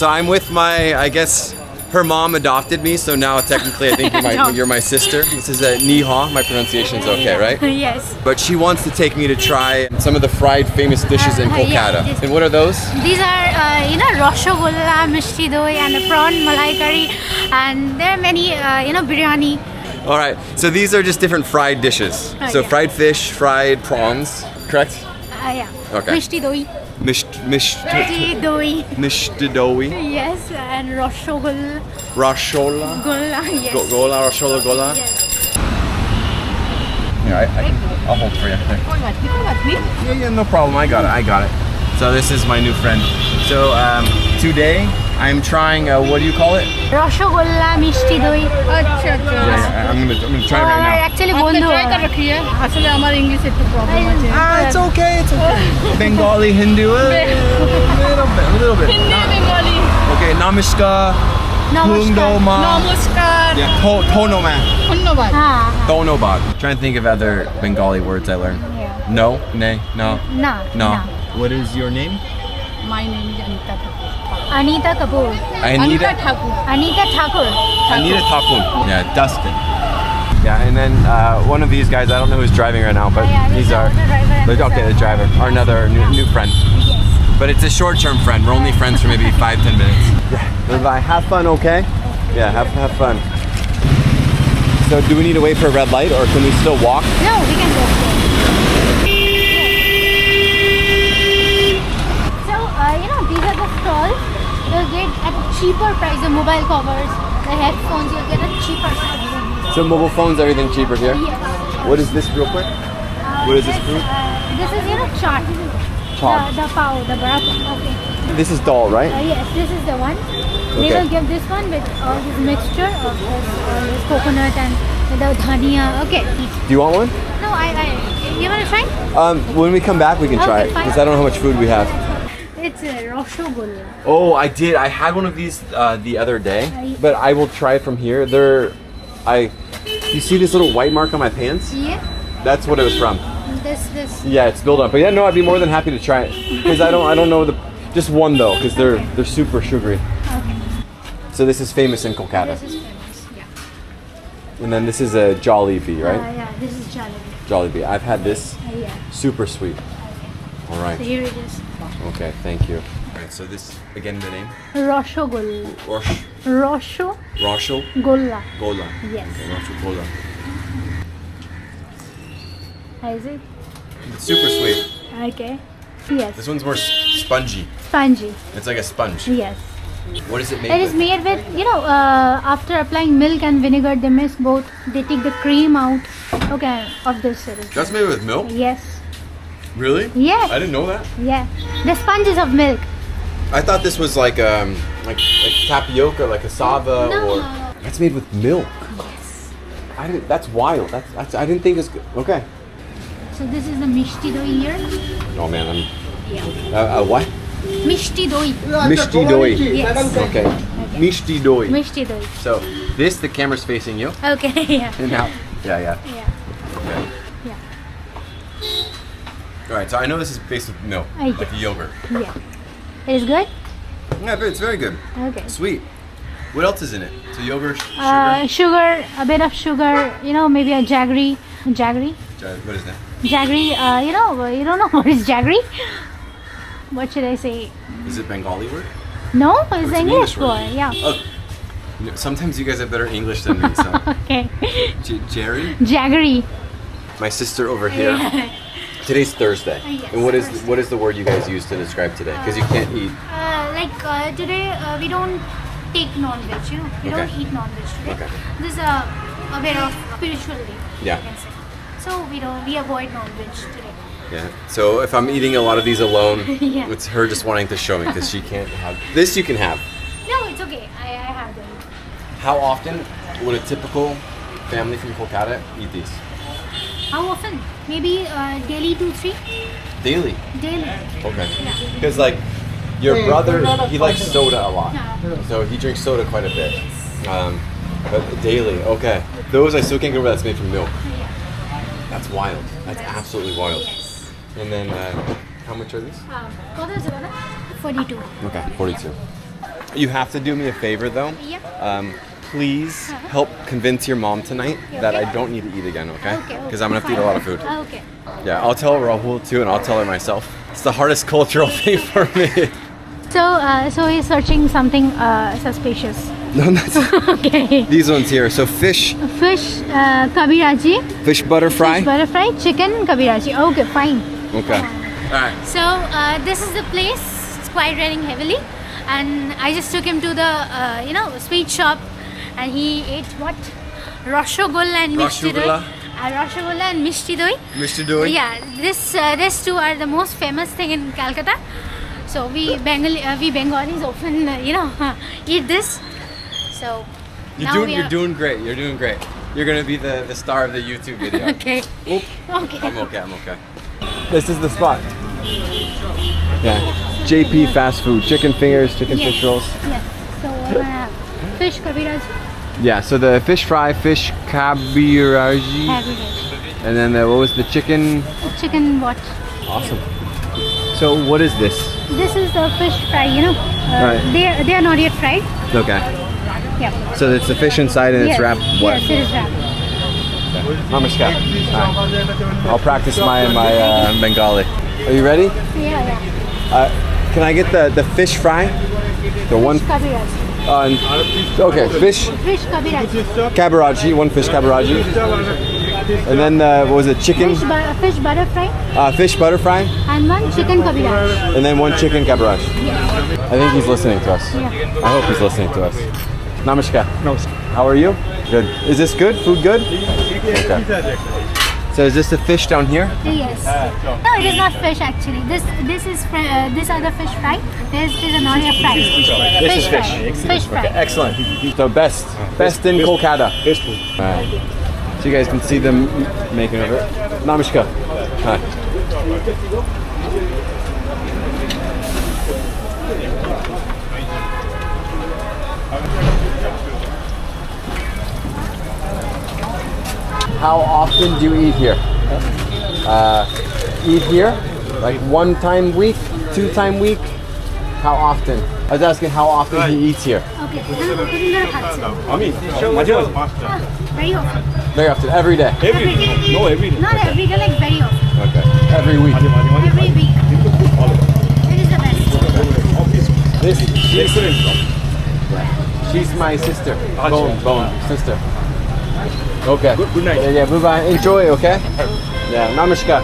So I'm with my, I guess, her mom adopted me, so now technically I think you're my sister. This is a Ni Hao. My pronunciation's okay, right? Yes. But she wants to take me to try some of the fried famous dishes in Kolkata. Yes. And what are those? These are, rashogulla, mishti doi, and the prawn malai curry, and there are many, biryani. All right, so these are just different fried dishes. So fried fish, fried prawns, correct? Yeah. Okay. Mishti doi. Mishti doi. Mishti doi. Yes, and rashogulla. Rashola. Gulla, yes. Gola, rashola, gola. Yes. Yeah, I'll hold for you. Yeah, no problem. I got it. So this is my new friend. So today I'm trying. What do you call it? Rashogulla, mishti doi. Yeah, I'm gonna try it right now. Actually, bondho. It's okay. Bengali, Hindu, a little bit. Bengali. Okay, namaskar. Namaskar. Yeah, tonoma. Dhanyabad. Tonobad. Trying to think of other Bengali words I learned. Yeah. No, nay, no. No. What is your name? My name is Anita Anita Thakur. Kapoor. Anita Thakur. Anita Thakur. Anita Thakur. Yeah, Dustin. Yeah, and then one of these guys, I don't know who's driving right now, but these are the driver, or another new friend. Yes. But it's a short-term friend. We're only friends for maybe 5-10 minutes. Yeah. Have fun, okay? Yeah, have fun. So do we need to wait for a red light, or can we still walk? No, we can go. So, these are the stalls. You'll get at a cheaper price the mobile covers, the headphones, you'll get a cheaper price. So mobile phones, everything cheaper here? Yes. What is this real quick? What is this food? This is, chaat. Chaat. The pav, the bada pav. Okay. This is dal, right? Yes, this is the one. They will give this one with all this mixture of this coconut and the dhania. Okay. Do you want one? No, you want to try? When we come back, we can try it, fine. because I don't know how much food we have. It's a rashogulla. Oh, I did. I had one of these the other day, but I will try it from here. You see this little white mark on my pants? Yeah. That's what it was from. This. Yeah, it's built up. But yeah, no, I'd be more than happy to try it, because I don't know just one though, because they're super sugary. Okay. So this is famous in Kolkata. This is famous. Yeah. And then this is a Jollibee, right? Yeah. This is jalebi. Jollibee. I've had this. Yeah. Super sweet. Okay. All right. So here it is. Okay, thank you. All right, so this again the name? Rashogulla. Rosho. Golla. Gola. Yes. Okay, Rosho Gola. How is it? It's super sweet. Okay. Yes. This one's more spongy. Spongy. It's like a sponge. Yes. What is it made It with? is made with, after applying milk and vinegar, they mix both. They take the cream out. Okay, of this. That's made with milk? Yes. Really? Yes. I didn't know that. Yeah. The sponges of milk. I thought this was like tapioca, like cassava, No. or that's made with milk. Yes. That's wild. That's I didn't think it's good. Okay. So this is the mishti doi here. Oh man, Yeah. what? Mishti doi. Mishti doi. Yes. Okay. Mishti doi. Mishti doi. So the camera's facing you. Okay. Yeah. And now, yeah. Yeah. Okay. Yeah. All right. So I know this is based with milk, Yes. like yogurt. Yeah. It is good. Yeah, but it's very good. Okay. Sweet. What else is in it? So yogurt, sugar. Sugar, a bit of sugar. Maybe a jaggery. Jaggery. What is that? Jaggery. You don't know what is jaggery? What should I say? Is it Bengali word? No, it's an English English word. word. Yeah. Oh. Sometimes you guys have better English than me. So. Okay. Jerry. Jaggery. My sister over here. Today's Thursday. Yes, And what is Thursday. the word you guys use to describe today? Because you can't eat. Today we don't take non-veg. We don't Okay. eat non-veg today. Okay. This is a bit of spiritual day. Yeah. I can say. So we avoid non-veg today. Yeah. So if I'm eating a lot of these alone, Yeah. it's her just wanting to show me because she can't have. This you can have. No, it's okay. I have them. How often would a typical family from Kolkata eat these? How often? Maybe daily 2-3. Daily. Daily. Okay. Yeah. Because like your brother, he likes soda a lot, Yeah. so he drinks soda quite a bit. But daily, okay. Those I still can't get over. That's made from milk. Yeah. That's wild. That's absolutely wild. Yes. And then how much are these? What is it? 42. Okay, 42. You have to do me a favor though. Yeah. Please help convince your mom tonight that I don't need to eat again, okay? Because I'm gonna have to eat a lot of food. Okay. Yeah, I'll tell Rahul too, and I'll tell her myself. It's the hardest cultural thing for me. So he's searching something suspicious. No, that's Okay. these ones here. So fish Kabiraji, fish butter fry. fish butter fry, chicken Kabiraji. Okay, fine. Okay. Alright. So this is the place. It's quite raining heavily, and I just took him to the sweet shop, and he ate what? Rasgulla and mishti doi. Rasgulla. Rasgulla and mishti doi. Mr. Doi. Yeah, these two are the most famous thing in Calcutta. So we Bengalis often eat this. So now You're doing great. You're doing great. You're gonna be the star of the YouTube video. Okay. Oop. Okay. I'm okay. This is the spot. Yeah. JP fast food. Chicken fingers, chicken fish rolls. Yes. So we're gonna have fish Kabiraji. Yeah, so the fish fry, fish kabiraji. Kabiraji. And then what was the chicken? Chicken what? Awesome. So what is this? This is the fish fry, Right. They are not yet fried. Okay. Yeah. So it's the fish inside and it's wrapped what? Yes, it is wrapped. Namaste. Alright. I'll practice my Bengali. Are you ready? Yeah. Can I get the fish fry? The one. Fish Kabiraji. Okay, fish Fish Kabiraji. kabiraji, one fish kabiraji. And then what was it? Chicken? Fish butter fry. Fish butter fry. And one chicken Kabiraji. And then one chicken kabiraji. Yes. I think he's listening to us. Yeah. I hope he's listening to us. Namaskar. How are you? Good. Is this good? Food good? Okay. So is this the fish down here? Yes. No, it is not fish actually. This are the fish fry. This is a not yet fry. This is fish. Fry. Fish fry. Okay, excellent. So best in Kolkata. Alright. So you guys can see them making of it. Namaskar. Hi. How often do you eat here? Eat here? Like 1 time week? 2 time week? How often? I was asking how often he eats here. Okay. Very often. Very often, every day. Every day. No, every day. Not every day, like very often. Okay. Every week. Every week. It is the best. She's my sister. Bone sister. Okay. Good night. Yeah, bye bye. Enjoy, okay? Yeah, namaskar.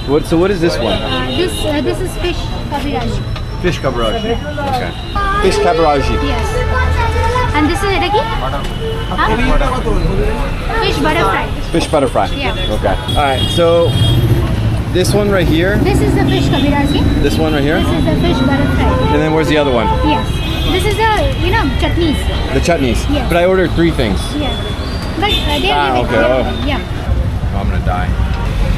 What is this one? This is fish Kabiraji. Fish kabiraji. Okay. Fish kabiraji. Yes. And this is edaki? Fish butter fry. Fish butter fry. Yeah. Okay. All right. So this one right here. This is the fish Kabiraji. This one right here. This is the fish butter fry. And then where's the other one? Yes. This is the chutneys. The chutneys. Yes. But I ordered 3 things. Yes. But they are okay. they're Oh. giving. Yeah. I'm gonna die.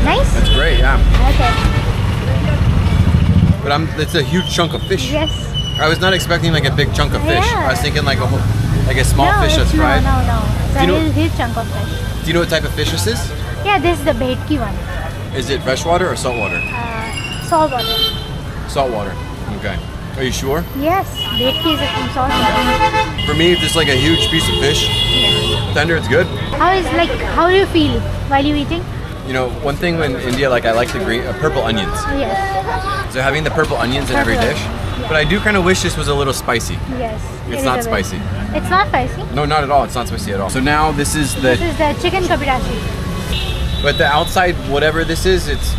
Nice. That's great. Yeah. Okay. But it's a huge chunk of fish. Yes. I was not expecting like a big chunk of fish. Yeah. I was thinking like a small No, fish that's it's fried. No. It's Do you a know- huge chunk of fish. Do you know what type of fish this is? Yeah, this is the Betki one. Is it freshwater or saltwater? Salt water. Saltwater. Okay. Are you sure? Yes, Betki is from salt water. For me, if it's like a huge piece of fish, tender, it's good. How do you feel while you eating? You know, one thing in India, like I like the purple onions. Yes. So having the purple onions in every Purple. dish. But I do kind of wish this was a little spicy. Yes. it It's is not a bit. spicy. It's not spicy. No, not at all. It's not spicy at all. So now this is This is the chicken Kabiraji. but the outside, whatever this is, it's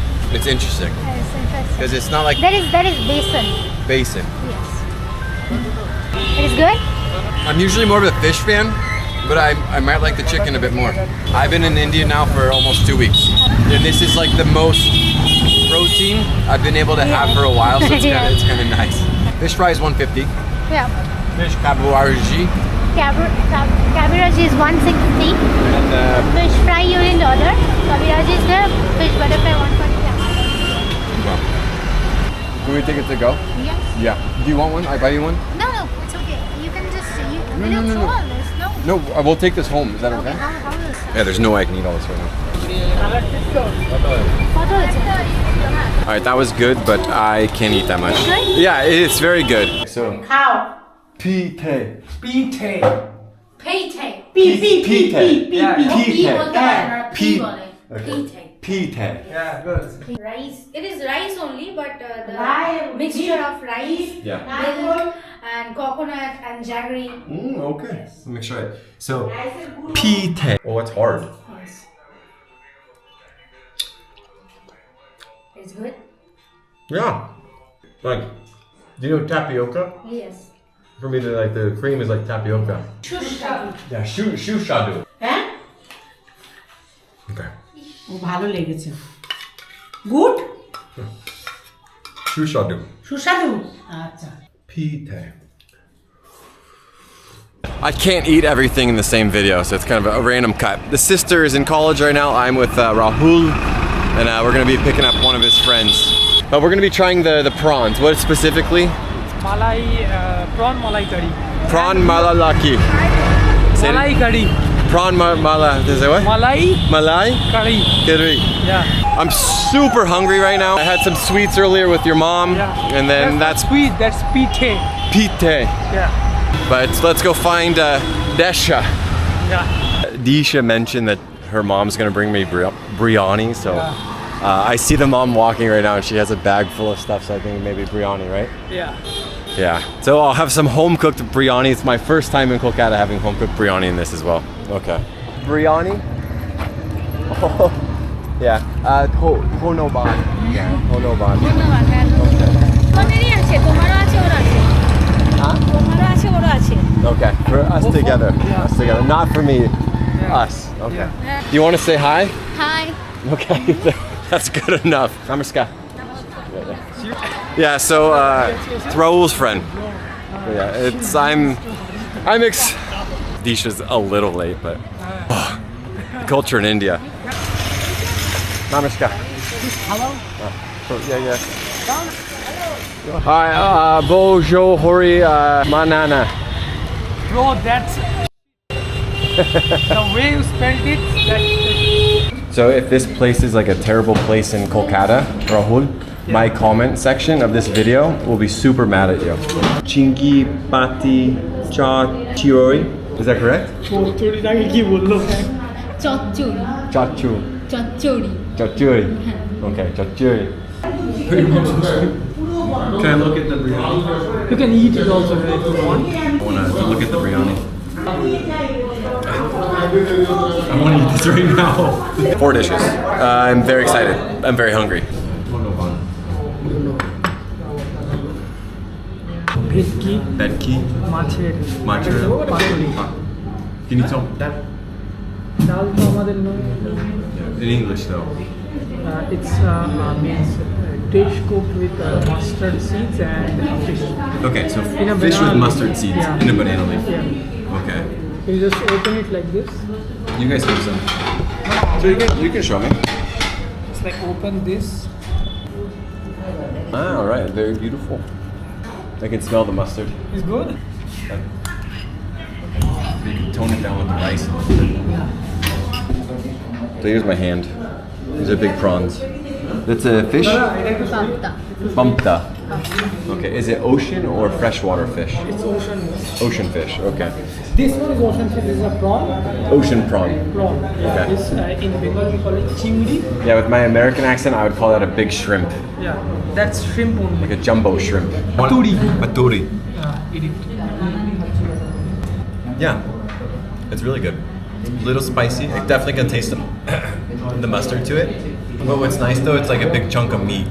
interesting. Yes, interesting. Because it's not like That is basin. basin. Yes. It is good? I'm usually more of a fish fan, but I might like the chicken a bit more. I've been in India now for almost 2 weeks. And this is like the most protein I've been able to have for a while, so Yeah. it's kind of nice. Fish fry is 150. Yeah. Fish kabiraji. Kabiraji is 160. And Fish fry you didn't order. Kabiraji is the fish butter fry 140. do we take it to go? Yes. Yeah. Do you want one? I buy you one? No, it's okay. You can just No. show all this. No. No, I will take this home. Is that okay? How is this? Yeah, there's no way I can eat all this right now. All right, that was good, but I can't eat that much. Yeah, it's very good. So, pite. Payte. Pite. Yeah, good. Rice. It is rice only, but the mixture of rice, milk, and coconut and jaggery. Okay. Let me try it. So, pite. Oh, it's hard. Yes. It's good. Yeah. Like, do you know tapioca? Yes. For me, the cream is like tapioca. Shushadu. Yeah, shushadu. হ্যাঁ Okay. ও ভালো লেগেছে good Shushadu. সুস্বাদু আচ্ছা Pite. I can't eat everything in the same video, so it's kind of a random cut. The sister is in college right now. I'm with Rahul, and we're going to be picking up one of his friends. But we're going to be trying the prawns. What specifically? Malai, prawn malai curry. Prawn malalaki. Malai curry. Prawn mala. Is that what? Malai Malai? curry. Curry. Yeah. I'm super hungry right now. I had some sweets earlier with your mom, Yeah. and then that's sweet. That's pite. pite. Yeah. But let's go find Desha. Yeah. Disha mentioned that her mom's gonna bring me biryani, so I see the mom walking right now, and she has a bag full of stuff. So I think maybe biryani, right? Yeah. Yeah. So I'll have some home cooked biryani. It's my first time in Kolkata having home cooked biryani in this as well. Okay. Biryani. Oh, yeah. Honoban. Yeah. Honoban. Okay, for us together. Us together. Not for me. Us. Okay. Do you want to say hi? Hi. Okay, that's good enough. Namaste. Yeah, so it's Raul's friend. Yeah, it's Disha's a little late, but culture in India. Namaste. Hello. Yeah. Hi, bonjour, hori, manana. Bro, that's the way you spelled it. So if this place is like a terrible place in Kolkata, Rahul, my comment section of this video will be super mad at you. Chingi pati cha chiori. Is that correct? চচ্চড়ি Chachu. চচ্চড়ি Chachuri. Okay, chachuri. Can I look at the biryani? You can eat it also if you want. I want to look at the biryani. I want to eat this right now. 4 dishes. I'm very excited. I'm very hungry. ভেটকি Bedki. মাছের Machura. Paturi Can you tell that? ডাল তো আমাদের নয় In English though. It's means dish cooked with mustard seeds and fish. Okay, so In a fish with banana mustard leaf. seeds Yeah. in a banana leaf. Yeah. Okay. You just open it like this. You guys have some. So you can show me. It's like open this. Ah, all right. Very beautiful. I can smell the mustard. It's good. You can tone it down with the rice a little bit. So here's my hand. These are big prawns. That's a fish? Pampta. Okay, is it ocean or freshwater fish? It's ocean. Ocean fish, okay. This one is ocean fish. This is a prawn. Ocean prawn. Prawn. Okay. This in Bengal we call it chingri. Yeah, with my American accent, I would call that a big shrimp. Yeah, that's shrimp only. Like a jumbo shrimp. Paturi. Paturi. Eat it. Yeah, it's really good. A little spicy. I definitely can taste the mustard to it. But what's nice though, it's like a big chunk of meat.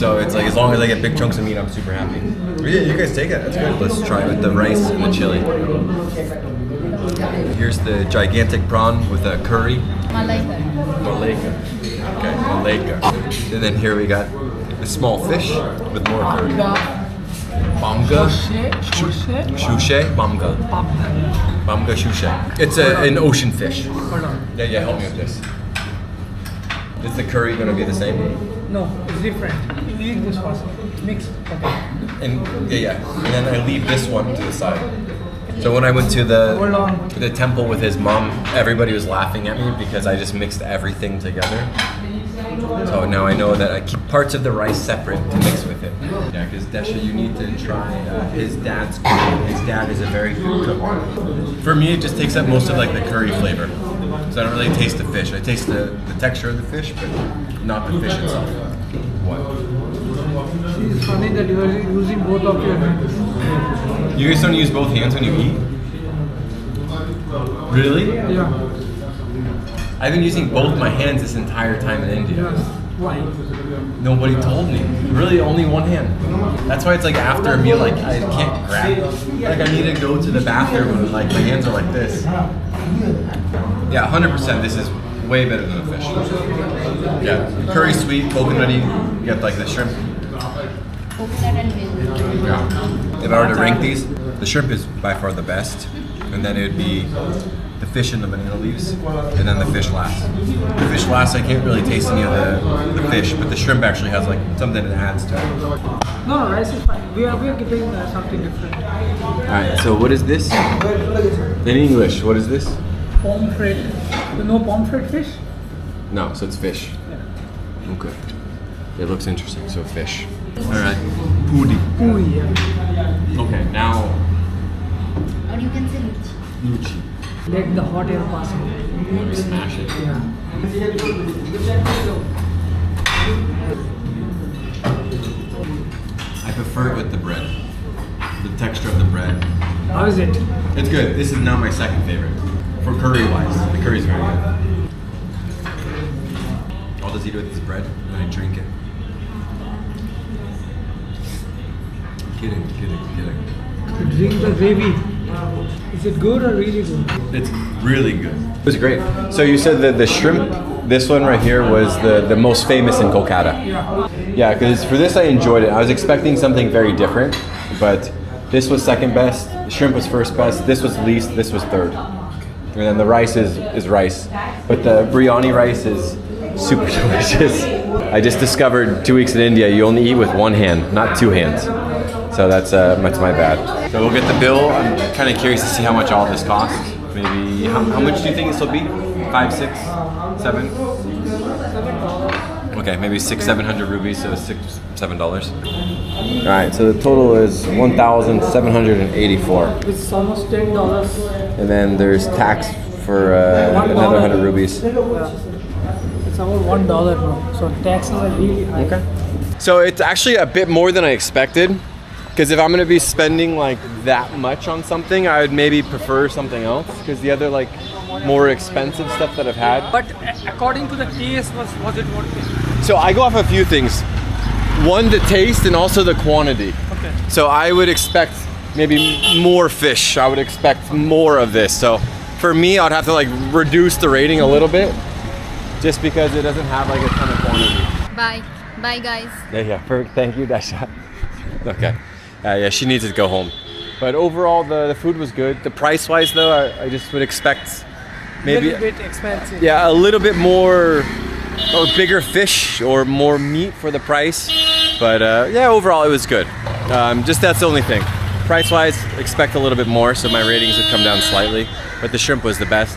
So it's like as long as I get big chunks of meat, I'm super happy. But yeah, you guys take it. That's good. Let's try it with the rice and the chili. Here's the gigantic prawn with a curry. Malaika. Okay, malaika. And then here we got the small fish with more curry. Bamga. Shushe. Bamga. Bamga shushe. It's an ocean fish. Hold on. Yeah, help me with this. Is the curry gonna be the same? No, it's different. You eat this first. Mix. Okay. And yeah. And then I leave this one to the side. So when I went to the temple with his mom, everybody was laughing at me because I just mixed everything together. So now I know that I keep parts of the rice separate to mix with it. Yeah, because Desha, you need to try his dad's cooking. His dad is a very good cook. For me, it just takes up most of like the curry flavor. So I don't really taste the fish. I taste the texture of the fish, but not the fish itself. What? It's funny that you are using both of your hands. You guys don't use both hands when you eat? Really? Yeah. I've been using both my hands this entire time in India. Yes. Why? Nobody told me. Really, only one hand. That's why it's like after a meal, like I can't grab. Like I need to go to the bathroom and like my hands are like this. Yeah, 100%. This is way better than the fish. Yeah, curry sweet, coconutty. You get like the shrimp. Yeah. If I were to rank these, the shrimp is by far the best, and then it would be the fish and the banana leaves, and then the fish last. The fish last, I can't really taste any of the fish, but the shrimp actually has like something that adds to it. No, rice is fine. We are getting something different. Alright, so what is this? In English, what is this? Pomfret. You know pomfret fish? No, so it's fish. Yeah. Okay. It looks interesting, so fish. Alright, puri. Puri, yeah. Okay, now Or you can say luchi. Let the hot air pass in. Smash it. Yeah. I prefer it with the bread. The texture of the bread. How is it? It's good. This is now my second favorite. For curry-wise, the curry's very good. All does he do with this bread? And I drink it. Kidding. Drink the gravy. Is it good or really good? It's really good. It was great. So you said that the shrimp, this one right here, was the most famous in Kolkata. Yeah, because for this I enjoyed it. I was expecting something very different, but this was second best, the shrimp was first best, this was least, this was third. And then the rice is rice. But the biryani rice is super delicious. I just discovered 2 weeks in India, you only eat with one hand, not two hands. So that's my bad. So we'll get the bill. I'm kind of curious to see how much all this costs. Maybe, how much do you think this will be? 5, 6, 7? Okay, maybe 600-700 rupees, so $7. All right, so the total is 1,784. It's almost $10. And then there's tax for another 100 rupees. It's about $1, bro. So taxes are really high. Okay. So it's actually a bit more than I expected. Because if I'm gonna be spending like that much on something, I would maybe prefer something else. Because the other like more expensive stuff that I've had. But according to the taste, was it worth it? So I go off a few things. One, the taste, and also the quantity. Okay. So I would expect maybe more fish. I would expect more of this. So for me, I'd have to like reduce the rating a little bit, just because it doesn't have like a ton of quantity. Bye guys. Yeah, perfect. Thank you, Dasha. Okay. Yeah, she needs to go home. But overall, the food was good. The price-wise, though, I just would expect maybe A little bit expensive. yeah, a little bit more or bigger fish or more meat for the price. But yeah, overall, it was good. Just that's the only thing. Price-wise, expect a little bit more, so my ratings would come down slightly. But the shrimp was the best.